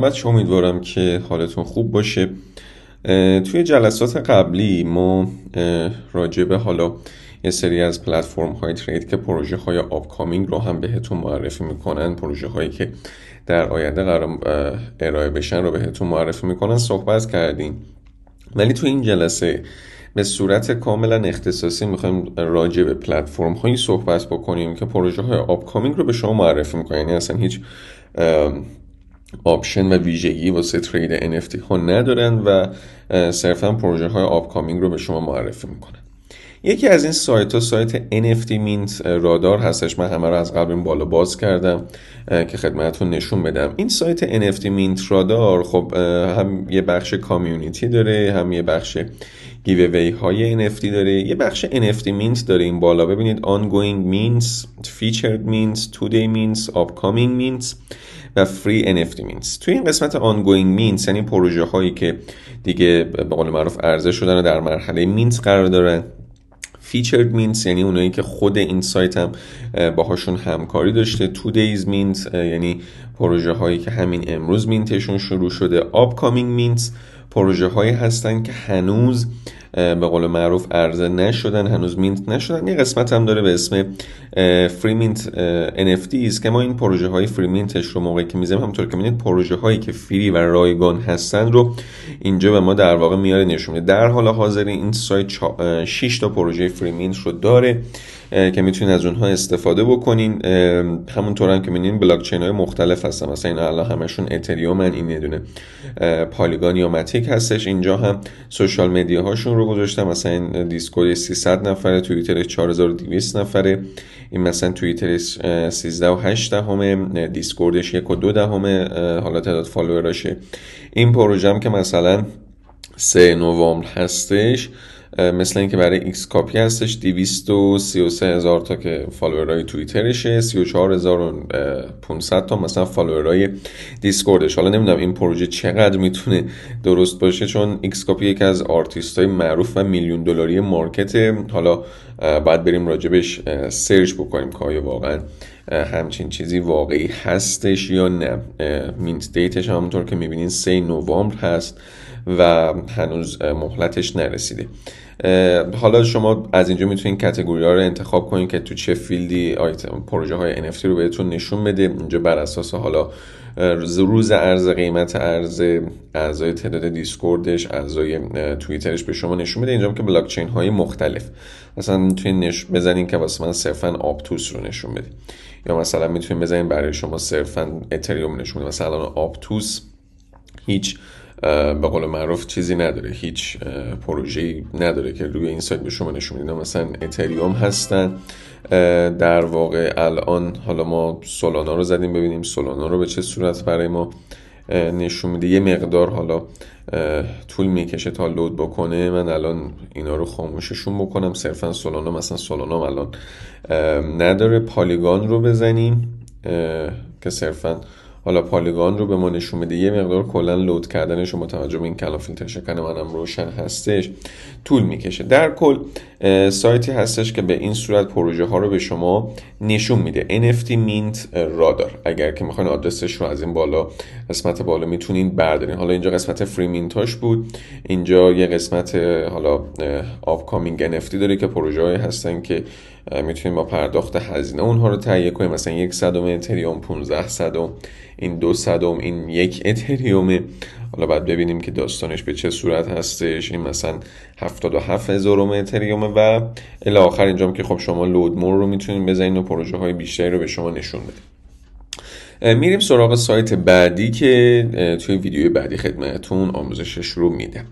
بچه امیدوارم که حالتون خوب باشه. توی جلسات قبلی ما راجع به حالا یه سری از پلتفرم های ترید که پروژه های آپکامینگ رو هم بهتون معرفی میکنن، پروژه هایی که در آینده قرار ارائه بشن رو بهتون معرفی میکنن صحبت کردیم. ولی توی این جلسه به صورت کاملا اختصاصی میخوایم راجع به پلتفرم هایی صحبت بکنیم که پروژه های آپکامینگ رو به شما معرفی میکنن. یعنی اصلا هیچ آپشن و ویژگی واسه ترید NFT ها ندارن و صرفا پروژه های آپکامینگ رو به شما معرفی میکنن. یکی از این سایت NFT Mint رادار هستش. من همه رو از قبل این بالا باز کردم که خدمتتون نشون بدم. این سایت NFT Mint رادار خب هم یه بخش کامیونیتی داره، هم یه بخش گیووی های NFT داره، یه بخش NFT Mint داره این بالا. ببینید ongoing mints, featured mints, today mints, upcoming mints و free NFT mints. توی این قسمت ongoing mints یعنی پروژه هایی که دیگه به قول معروف عرضه شدن و در مرحله مینت قرار دارن. featured mints یعنی اونایی که خود این سایت هم باهاشون همکاری داشته. two days mint یعنی پروژه هایی که همین امروز مینتشون شروع شده. upcoming mints پروژه هایی هستن که هنوز به قول معروف عرضه نشدن، هنوز مینت نشدن. یه قسمت هم داره به اسم فری مینت NFTs که ما این پروژه های فری مینتش رو موقعی که میذاریم، همونطور که می‌بینید پروژه هایی که فری و رایگان هستن رو اینجا به ما در واقع میاره نشون میده. در حال حاضر این سایت 6 تا پروژه فری مینت رو داره که میتونید از اونها استفاده بکنین. همونطور هم که می‌بینید بلاک چین های مختلف هستن، مثلا این الان همشون اتریوم، این یه دونه پالیگون یا ماتیک هستش. اینجا هم سوشال مدیا هاشون رو گذاشتم، مثلا این دیسکورد 300 نفره، توییترش 4200 نفره، این مثلا توییترش 13.8 دیسکوردش 1.2 حالا تعداد فالووراشه. این پروژه هم که مثلا 3 نوامبر هستش، مثل این که برای ایکس کاپی هستش 233,000 تا که فالوورای توییترشه، 34,500 تا مثلا فالوورای دیسکوردش. حالا نمیدونم این پروژه چقدر میتونه درست باشه، چون ایکس کاپی یکی از آرتیستای معروف و میلیون دلاری مارکته. حالا باید بریم راجبش سرچ بکنیم که آیا واقعا همچین چیزی واقعی هستش یا نه. مینت دیتش همونطور که میبینین 3 نوامبر هست و هنوز مهلتش نرسیده. حالا شما از اینجا میتونین کاتگوری ها رو انتخاب کنین که تو چه فیلدی پروژه های NFT رو بهتون نشون بده. اینجا بر اساس حالا روز ارز، قیمت ارز، اعضای تعداد دیسکوردش، اعضای توییترش به شما نشون بده. اینجا که بلاک چین های مختلف مثلا میتونین بزنین که واسه من صرفا آپتوس رو نشون بده، یا مثلا میتونین بزنین برای شما صرفا اتریوم نشون بده. مثلا آپتوس هیچ به قول معروف چیزی نداره، هیچ پروژه‌ای نداره که روی این سایت به شما نشون میده. مثلا اتریوم هستن در واقع. الان حالا ما سولانا رو زدیم ببینیم سولانا رو به چه صورت برای ما نشون میده. یه مقدار حالا طول میکشه تا لود بکنه. من الان اینا رو خاموششون بکنم، صرفا سولانا، مثلا سولانا الان نداره. پالیگون رو بزنیم که صرفا حالا پالیگون رو به ما نشون میده. یه مقدار کلا لود کردنش و متوجه به این کلان فیلتر شکن منم روشن هستش طول میکشه. در کل سایتی هستش که به این صورت پروژه ها رو به شما نشون میده. NFT Mint رادار. اگر که میخواین آدرسش رو از این بالا، قسمت بالا میتونین بردارین. حالا اینجا قسمت فری مینتاش بود، اینجا یه قسمت حالا آپکامینگ NFT داره که پروژه هایی هستن که میتونیم با پرداخت هزینه اونها رو تهیه کنیم. مثلا 100 اتریوم، 1500، این 200، این 1 اتریومه. حالا باید ببینیم که داستانش به چه صورت هستش. این مثلا 77,000 اتریومه و الی آخر. اینجام که خب شما لود مور رو میتونید بزنید و پروژه های بیشتری رو به شما نشون بده. میریم سراغ سایت بعدی که توی ویدیوی بعدی خدمتتون آموزشش رو میدم.